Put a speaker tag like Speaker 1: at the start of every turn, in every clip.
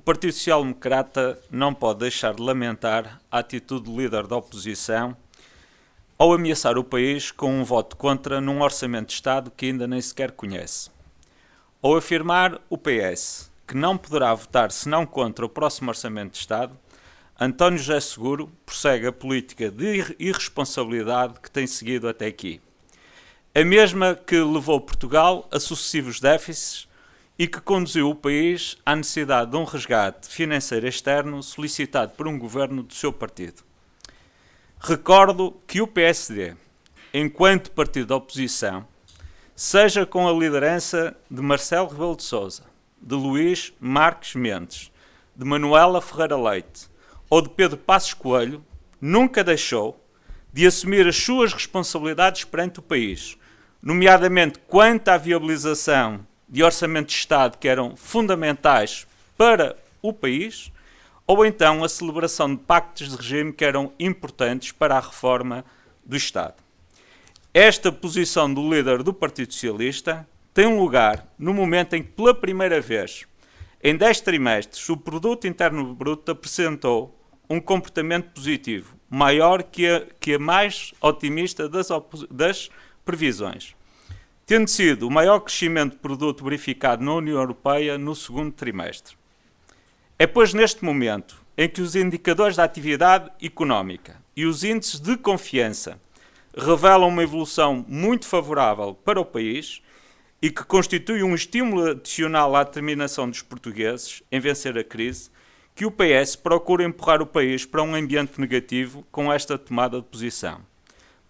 Speaker 1: O Partido Social Democrata não pode deixar de lamentar a atitude do líder da oposição ao ameaçar o país com um voto contra num orçamento de Estado que ainda nem sequer conhece. Ao afirmar o PS que não poderá votar senão contra o próximo orçamento de Estado, António José Seguro prossegue a política de irresponsabilidade que tem seguido até aqui. A mesma que levou Portugal a sucessivos déficits e que conduziu o país à necessidade de um resgate financeiro externo solicitado por um governo do seu partido. Recordo que o PSD, enquanto partido da oposição, seja com a liderança de Marcelo Rebelo de Sousa, de Luís Marques Mendes, de Manuela Ferreira Leite ou de Pedro Passos Coelho, nunca deixou de assumir as suas responsabilidades perante o país, nomeadamente quanto à viabilização de orçamentos de Estado que eram fundamentais para o país, ou então a celebração de pactos de regime que eram importantes para a reforma do Estado. Esta posição do líder do Partido Socialista tem lugar no momento em que, pela primeira vez, em 10 trimestres, o Produto Interno Bruto apresentou um comportamento positivo, maior que a mais otimista das previsões, tendo sido o maior crescimento de produto verificado na União Europeia no segundo trimestre. É, pois, neste momento em que os indicadores da atividade económica e os índices de confiança revelam uma evolução muito favorável para o país e que constitui um estímulo adicional à determinação dos portugueses em vencer a crise, que o PS procura empurrar o país para um ambiente negativo com esta tomada de posição.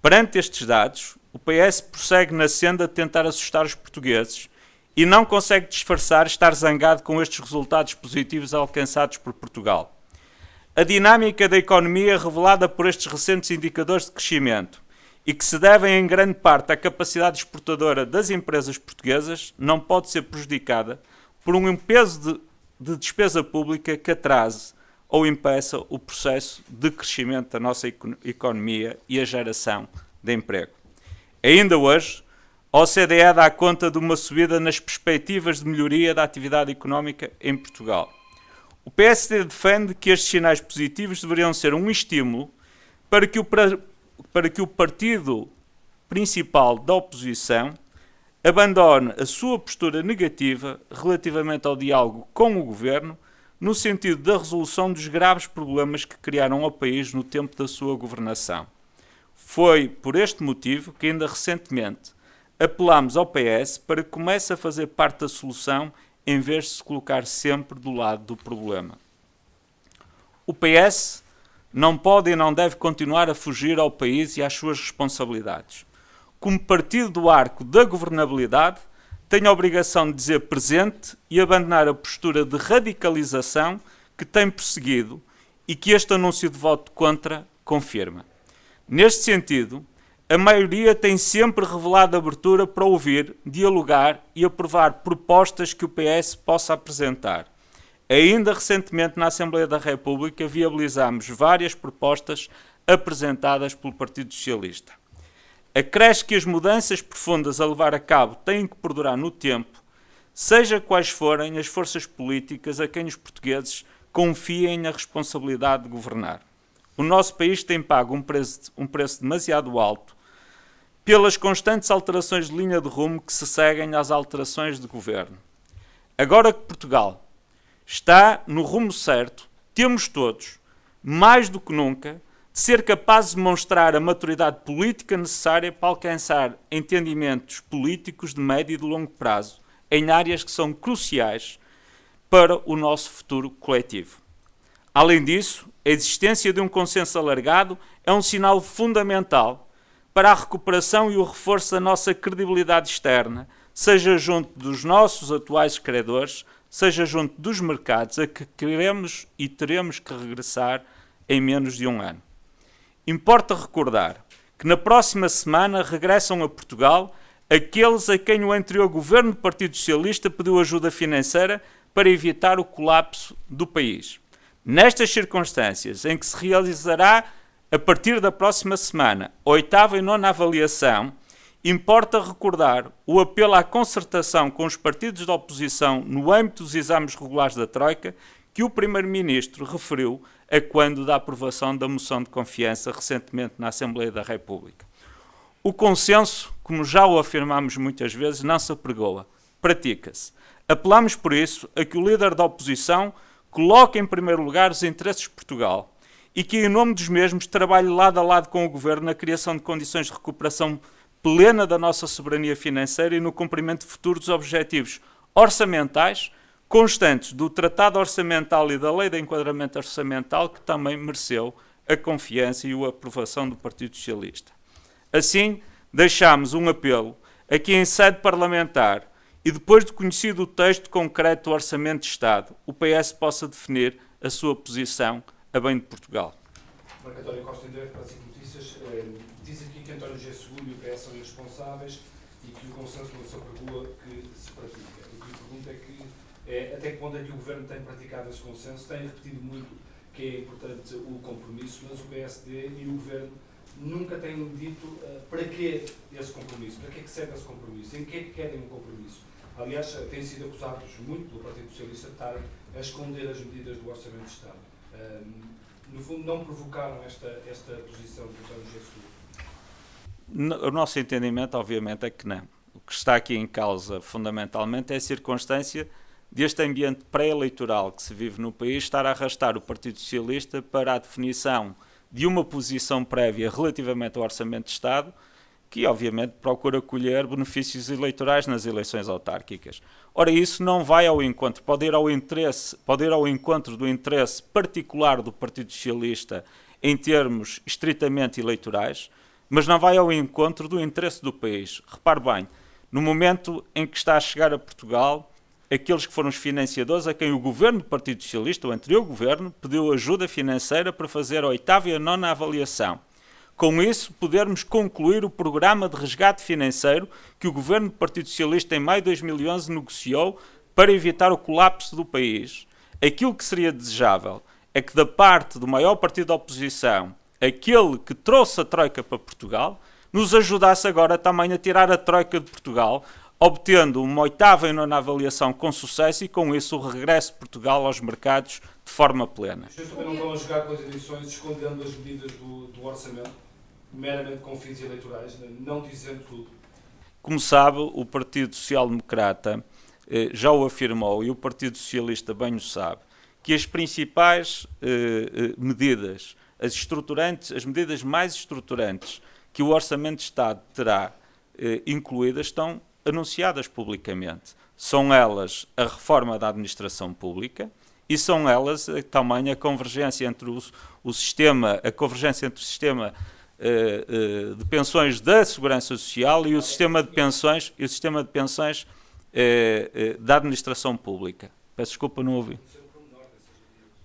Speaker 1: Perante estes dados, o PS prossegue na senda de tentar assustar os portugueses e não consegue disfarçar estar zangado com estes resultados positivos alcançados por Portugal. A dinâmica da economia revelada por estes recentes indicadores de crescimento e que se devem em grande parte à capacidade exportadora das empresas portuguesas não pode ser prejudicada por um peso de despesa pública que atrase ou impeça o processo de crescimento da nossa economia e a geração de emprego. Ainda hoje, a OCDE dá conta de uma subida nas perspectivas de melhoria da atividade económica em Portugal. O PSD defende que estes sinais positivos deveriam ser um estímulo para que o partido principal da oposição abandone a sua postura negativa relativamente ao diálogo com o governo, no sentido da resolução dos graves problemas que criaram ao país no tempo da sua governação. Foi por este motivo que ainda recentemente apelámos ao PS para que comece a fazer parte da solução em vez de se colocar sempre do lado do problema. O PS não pode e não deve continuar a fugir ao país e às suas responsabilidades. Como partido do arco da governabilidade, tem a obrigação de dizer presente e abandonar a postura de radicalização que tem perseguido e que este anúncio de voto contra confirma. Neste sentido, a maioria tem sempre revelado abertura para ouvir, dialogar e aprovar propostas que o PS possa apresentar. Ainda recentemente, na Assembleia da República, viabilizámos várias propostas apresentadas pelo Partido Socialista. Acresce que as mudanças profundas a levar a cabo têm que perdurar no tempo, seja quais forem as forças políticas a quem os portugueses confiem na responsabilidade de governar. O nosso país tem pago um preço demasiado alto pelas constantes alterações de linha de rumo que se seguem às alterações de governo. Agora que Portugal está no rumo certo, temos todos, mais do que nunca, de ser capazes de demonstrar a maturidade política necessária para alcançar entendimentos políticos de médio e de longo prazo em áreas que são cruciais para o nosso futuro coletivo. Além disso, a existência de um consenso alargado é um sinal fundamental para a recuperação e o reforço da nossa credibilidade externa, seja junto dos nossos atuais credores, seja junto dos mercados a que queremos e teremos que regressar em menos de um ano. Importa recordar que na próxima semana regressam a Portugal aqueles a quem o anterior governo do Partido Socialista pediu ajuda financeira para evitar o colapso do país. Nestas circunstâncias, em que se realizará, a partir da próxima semana, a 8ª e 9ª avaliação Importa recordar o apelo à concertação com os partidos da oposição no âmbito dos exames regulares da Troika que o Primeiro-Ministro referiu a quando da aprovação da moção de confiança recentemente na Assembleia da República. O consenso, como já o afirmamos muitas vezes, não se apregoa, pratica-se. Apelamos por isso a que o líder da oposição coloque em primeiro lugar os interesses de Portugal e que, em nome dos mesmos, trabalhe lado a lado com o Governo na criação de condições de recuperação plena da nossa soberania financeira e no cumprimento de futuros objetivos orçamentais constantes do Tratado Orçamental e da Lei de Enquadramento Orçamental, que também mereceu a confiança e a aprovação do Partido Socialista. Assim, deixamos um apelo a que, em sede parlamentar e depois de conhecido o texto concreto do Orçamento de Estado, o PS possa definir a sua posição a bem de Portugal.
Speaker 2: Marco António Costa, em direto para as notícias, diz aqui que António José Seguro e o PS são irresponsáveis e que o consenso não se apregua que se pratica. O que lhe pergunto é que, até que ponto é que o Governo tem praticado esse consenso? Tem repetido muito que é importante o compromisso, mas o PSD e o Governo nunca têm dito para que esse compromisso, para que serve esse compromisso, em que é que querem um compromisso. Aliás, têm sido acusados muito pelo Partido Socialista de estarem a esconder as medidas do Orçamento de Estado. No fundo, não provocaram esta posição do António José Seguro?
Speaker 1: O nosso entendimento, obviamente, é que não. O que está aqui em causa, fundamentalmente, é a circunstância deste ambiente pré-eleitoral que se vive no país estar a arrastar o Partido Socialista para a definição de uma posição prévia relativamente ao Orçamento de Estado, que obviamente procura colher benefícios eleitorais nas eleições autárquicas. Ora, isso não vai ao encontro, pode ir ao encontro do interesse particular do Partido Socialista em termos estritamente eleitorais, mas não vai ao encontro do interesse do país. Repare bem, no momento em que está a chegar a Portugal, aqueles que foram os financiadores a quem o governo do Partido Socialista, o anterior governo, pediu ajuda financeira para fazer a 8ª e a 9ª avaliação. Com isso, podermos concluir o programa de resgate financeiro que o governo do Partido Socialista em maio de 2011 negociou para evitar o colapso do país. Aquilo que seria desejável é que da parte do maior partido da oposição, aquele que trouxe a Troika para Portugal, nos ajudasse agora também a tirar a Troika de Portugal, obtendo uma 8ª e 9ª avaliação com sucesso e com isso o regresso de Portugal aos mercados de forma plena.
Speaker 2: Os senhores também não estão a jogar com as eleições escondendo as medidas do orçamento, meramente com fins eleitorais, não dizendo tudo?
Speaker 1: Como sabe, o Partido Social Democrata já o afirmou e o Partido Socialista bem o sabe, que as principais medidas, as medidas mais estruturantes que o Orçamento de Estado terá incluídas estão anunciadas publicamente. São elas a reforma da administração pública e são elas também a convergência entre o sistema de pensões da Segurança Social e o sistema de pensões da administração pública. Peço desculpa, não ouvi.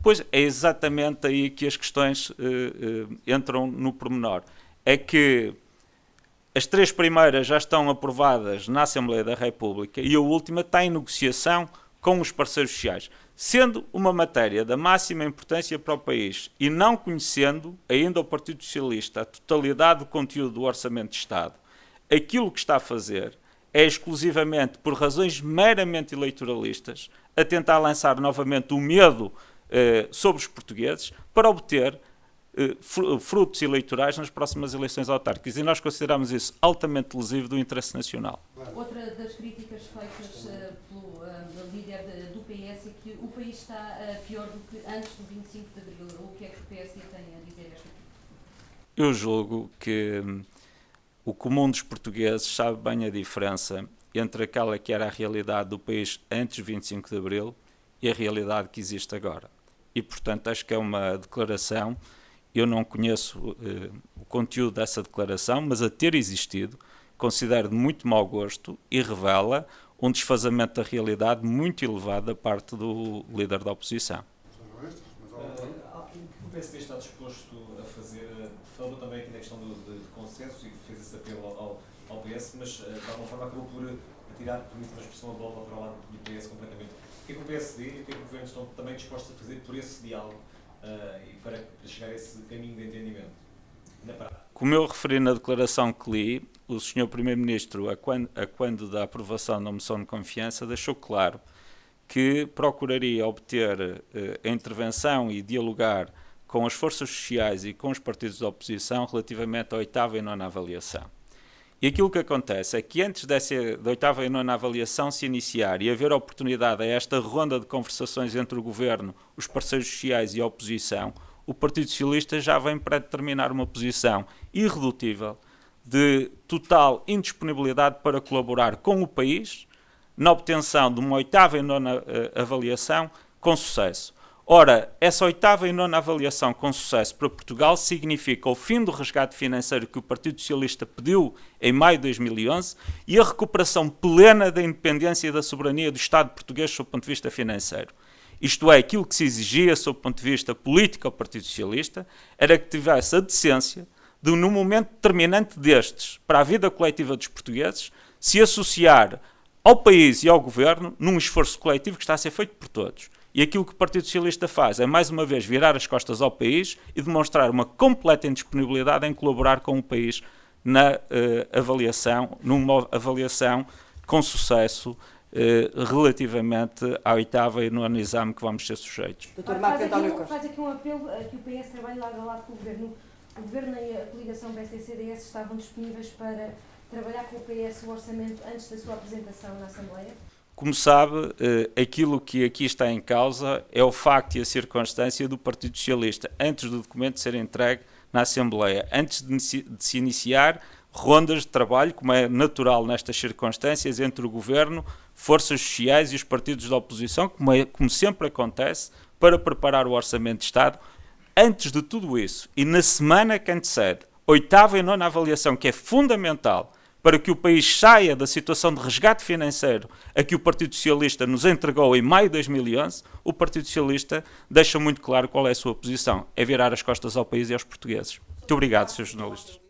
Speaker 1: Pois é exatamente aí que as questões entram no pormenor. É que as 3 primeiras já estão aprovadas na Assembleia da República e a última está em negociação com os parceiros sociais. Sendo uma matéria da máxima importância para o país e não conhecendo ainda o Partido Socialista a totalidade do conteúdo do Orçamento de Estado, aquilo que está a fazer é exclusivamente por razões meramente eleitoralistas a tentar lançar novamente o medo sobre os portugueses para obter frutos eleitorais nas próximas eleições autárquicas. E nós consideramos isso altamente lesivo do interesse nacional.
Speaker 3: Outra das críticas feitas pelo líder do PS é que o país está pior do que antes do 25 de Abril. O que é que o PSD tem a dizer a esta crítica?
Speaker 1: Eu julgo que o comum dos portugueses sabe bem a diferença entre aquela que era a realidade do país antes do 25 de Abril e a realidade que existe agora. E, portanto, acho que é uma declaração. Eu não conheço o conteúdo dessa declaração, mas a ter existido, considero de muito mau gosto e revela um desfazamento da realidade muito elevado da parte do líder da oposição.
Speaker 4: O PSD está disposto a fazer, falou também aqui na questão de consenso e fez esse apelo ao PS, mas de alguma forma acabou por tirar, permitir uma expressão, a bola para o lado do PS completamente. O que é que o PSD e o que é que o Governo estão também dispostos a fazer por esse diálogo e para chegar a esse caminho de entendimento na prática?
Speaker 1: como eu referi na declaração que li, o Sr. Primeiro-Ministro, a quando da aprovação da moção de confiança, deixou claro que procuraria obter a intervenção e dialogar com as forças sociais e com os partidos de oposição relativamente à 8ª e 9ª avaliação. E aquilo que acontece é que antes da 8ª e 9ª avaliação se iniciar e haver oportunidade a esta ronda de conversações entre o Governo, os parceiros sociais e a oposição, o Partido Socialista já vem para determinar uma posição irredutível de total indisponibilidade para colaborar com o país na obtenção de uma 8ª e 9ª avaliação com sucesso. Ora, essa 8ª e 9ª avaliação com sucesso para Portugal significa o fim do resgate financeiro que o Partido Socialista pediu em maio de 2011 e a recuperação plena da independência e da soberania do Estado português sob o ponto de vista financeiro. Isto é, aquilo que se exigia sob o ponto de vista político ao Partido Socialista era que tivesse a decência de, num momento determinante destes, para a vida coletiva dos portugueses, se associar ao país e ao Governo num esforço coletivo que está a ser feito por todos. E aquilo que o Partido Socialista faz é, mais uma vez, virar as costas ao país e demonstrar uma completa indisponibilidade em colaborar com o país na avaliação, numa avaliação com sucesso relativamente à 8ª e 9º exame que vamos ser sujeitos.
Speaker 3: Faz aqui um apelo a que o PS trabalhe lado a lado com o Governo. O Governo e a coligação PSD-CDS estavam disponíveis para trabalhar com o PS o orçamento antes da sua apresentação na Assembleia?
Speaker 1: Como sabe, aquilo que aqui está em causa é o facto e a circunstância do Partido Socialista, antes do documento ser entregue na Assembleia, antes de se iniciar rondas de trabalho, como é natural nestas circunstâncias, entre o Governo, forças sociais e os partidos da oposição, como sempre acontece, para preparar o Orçamento de Estado. Antes de tudo isso, e na semana que antecede, 8ª e 9ª avaliação, que é fundamental para que o país saia da situação de resgate financeiro a que o Partido Socialista nos entregou em maio de 2011, o Partido Socialista deixa muito claro qual é a sua posição. É virar as costas ao país e aos portugueses. Muito obrigado, Srs. jornalistas.